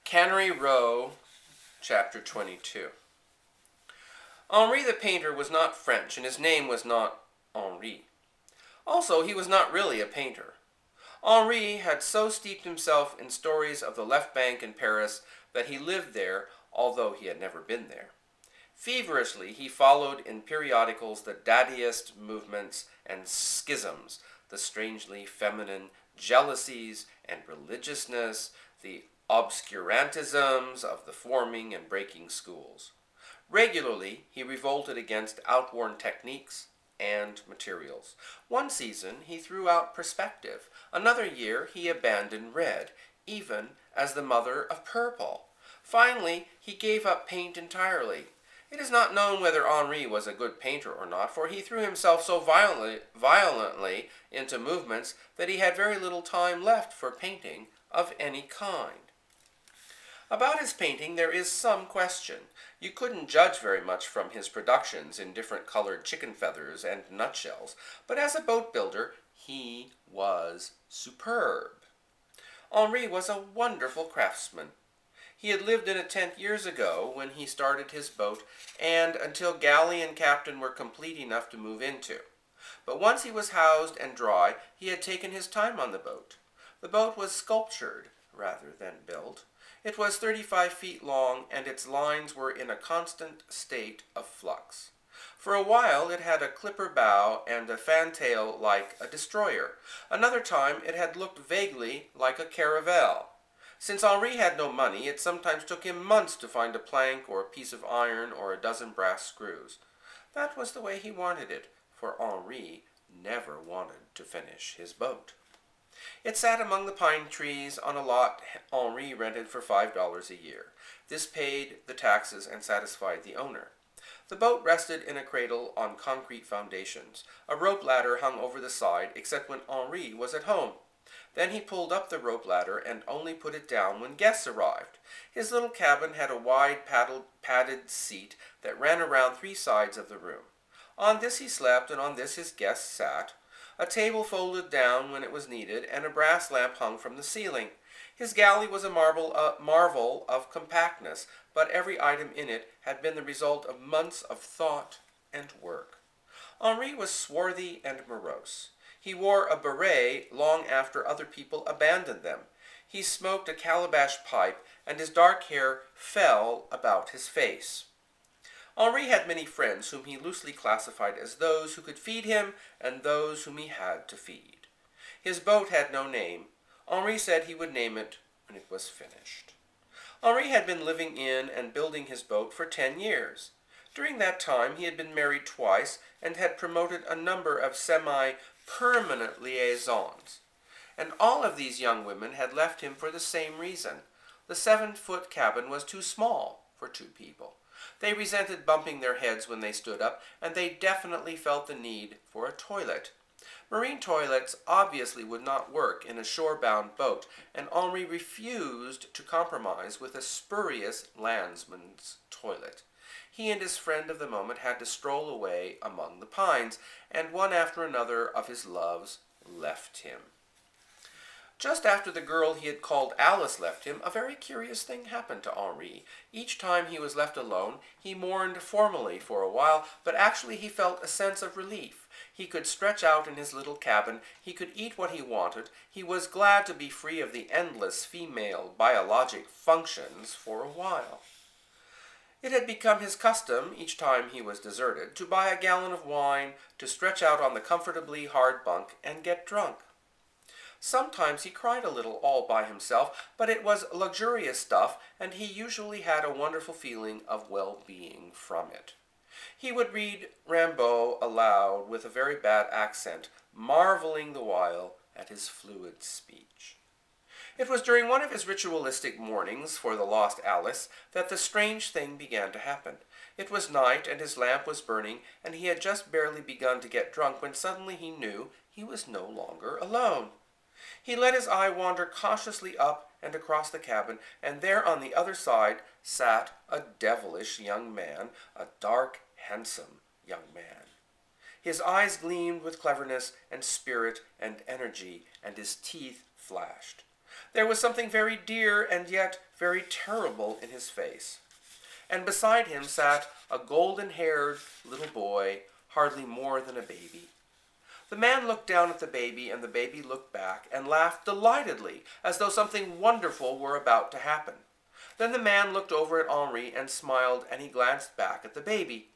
Cannery Row, Chapter 22. Henri the painter was not French, and his name was not Henri. Also, he was not really a painter. Henri had so steeped himself in stories of the left bank in Paris that he lived there, although he had never been there. Feverishly, he followed in periodicals the Dadaist movements and schisms, the strangely feminine jealousies and religiousness, the obscurantisms of the forming and breaking schools. Regularly, he revolted against outworn techniques and materials. One season, he threw out perspective. Another year, he abandoned red, even as the mother of purple. Finally, he gave up paint entirely. It is not known whether Henri was a good painter or not, for he threw himself so violently into movements that he had very little time left for painting of any kind. About his painting there is some question. You couldn't judge very much from his productions in different colored chicken feathers and nutshells, but as a boat builder he was superb. Henri was a wonderful craftsman. He had lived in a tent years ago when he started his boat, and until galley and captain were complete enough to move into. But once he was housed and dry, he had taken his time on the boat. The boat was sculptured rather than built. It was 35 feet long, and its lines were in a constant state of flux. For a while it had a clipper bow and a fantail like a destroyer. Another time it had looked vaguely like a caravel. Since Henri had no money, it sometimes took him months to find a plank or a piece of iron or a dozen brass screws. That was the way he wanted it, for Henri never wanted to finish his boat. It sat among the pine trees on a lot Henri rented for $5 a year. This paid the taxes and satisfied the owner. The boat rested in a cradle on concrete foundations. A rope ladder hung over the side, except when Henri was at home. Then he pulled up the rope ladder and only put it down when guests arrived. His little cabin had a wide padded seat that ran around 3 sides of the room. On this he slept, and on this his guests sat. A table folded down when it was needed, and a brass lamp hung from the ceiling. His galley was a marvel of compactness, but every item in it had been the result of months of thought and work. Henri was swarthy and morose. He wore a beret long after other people abandoned them. He smoked a calabash pipe, and his dark hair fell about his face. Henri had many friends whom he loosely classified as those who could feed him and those whom he had to feed. His boat had no name. Henri said he would name it when it was finished. Henri had been living in and building his boat for 10 years. During that time he had been married twice and had promoted a number of semi-permanent liaisons. And all of these young women had left him for the same reason. The 7-foot cabin was too small for 2 people. They resented bumping their heads when they stood up, and they definitely felt the need for a toilet. Marine toilets obviously would not work in a shore-bound boat, and Henri refused to compromise with a spurious landsman's toilet. He and his friend of the moment had to stroll away among the pines, and one after another of his loves left him. Just after the girl he had called Alice left him, a very curious thing happened to Henri. Each time he was left alone, he mourned formally for a while, but actually he felt a sense of relief. He could stretch out in his little cabin, he could eat what he wanted, he was glad to be free of the endless female biologic functions for a while. It had become his custom, each time he was deserted, to buy a gallon of wine, to stretch out on the comfortably hard bunk, and get drunk. Sometimes he cried a little all by himself, but it was luxurious stuff, and he usually had a wonderful feeling of well-being from it. He would read Rimbaud aloud with a very bad accent, marveling the while at his fluid speech. It was during one of his ritualistic mornings for the lost Alice that the strange thing began to happen. It was night, and his lamp was burning, and he had just barely begun to get drunk when suddenly he knew he was no longer alone. He let his eye wander cautiously up and across the cabin, and there on the other side sat a devilish young man, a dark, handsome young man. His eyes gleamed with cleverness and spirit and energy, and his teeth flashed. There was something very dear and yet very terrible in his face. And beside him sat a golden-haired little boy, hardly more than a baby. The man looked down at the baby, and the baby looked back and laughed delightedly, as though something wonderful were about to happen. Then the man looked over at Henri and smiled, and he glanced back at the baby.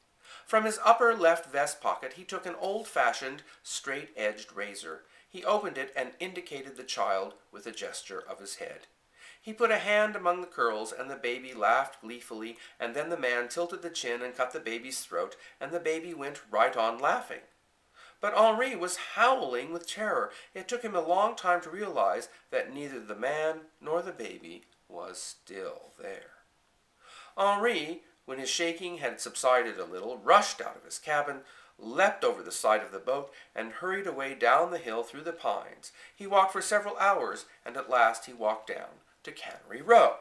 From his upper left vest pocket he took an old-fashioned, straight-edged razor. He opened it and indicated the child with a gesture of his head. He put a hand among the curls, and the baby laughed gleefully, and then the man tilted the chin and cut the baby's throat, and the baby went right on laughing. But Henri was howling with terror. It took him a long time to realize that neither the man nor the baby was still there. Henri, when his shaking had subsided a little, rushed out of his cabin, leapt over the side of the boat, and hurried away down the hill through the pines. He walked for several hours, and at last he walked down to Cannery Row.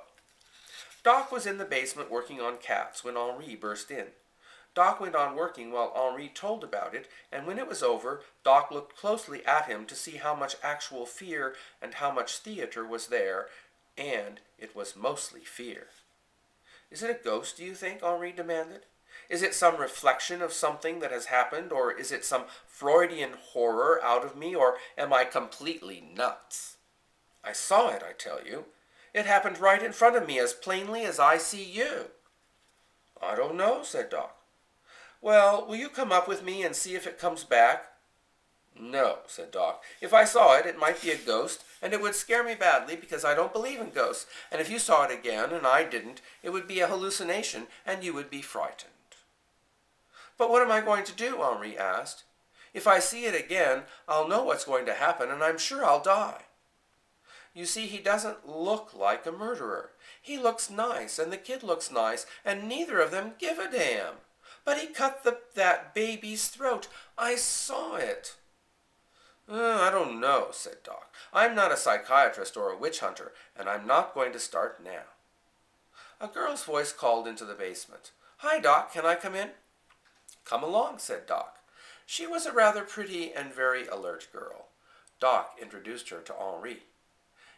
Doc was in the basement working on cats when Henri burst in. Doc went on working while Henri told about it, and when it was over, Doc looked closely at him to see how much actual fear and how much theater was there, and it was mostly fear. "Is it a ghost, do you think?" Henri demanded. "Is it some reflection of something that has happened, or is it some Freudian horror out of me, or am I completely nuts? I saw it, I tell you. It happened right in front of me as plainly as I see you." "I don't know," said Doc. "Well, will you come up with me and see if it comes back?" "No," said Doc. "If I saw it, it might be a ghost, and it would scare me badly because I don't believe in ghosts. And if you saw it again and I didn't, it would be a hallucination and you would be frightened." "But what am I going to do?" Henri asked. "If I see it again, I'll know what's going to happen, and I'm sure I'll die." "You see, he doesn't look like a murderer. He looks nice, and the kid looks nice, and neither of them give a damn. But he cut that baby's throat. I saw it." "I don't know," said Doc. "I'm not a psychiatrist or a witch hunter, and I'm not going to start now." A girl's voice called into the basement. "Hi, Doc, can I come in?" "Come along," said Doc. She was a rather pretty and very alert girl. Doc introduced her to Henri.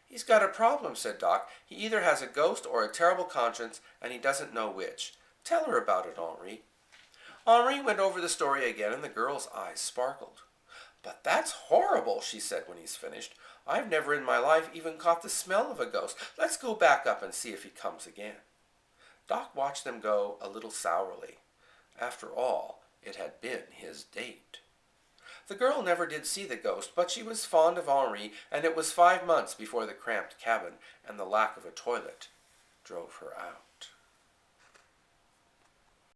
"He's got a problem," said Doc. "He either has a ghost or a terrible conscience, and he doesn't know which. Tell her about it, Henri." Henri went over the story again, and the girl's eyes sparkled. "But that's horrible," she said when he's finished. "I've never in my life even caught the smell of a ghost. Let's go back up and see if he comes again." Doc watched them go a little sourly. After all, it had been his date. The girl never did see the ghost, but she was fond of Henri, and it was 5 months before the cramped cabin and the lack of a toilet drove her out.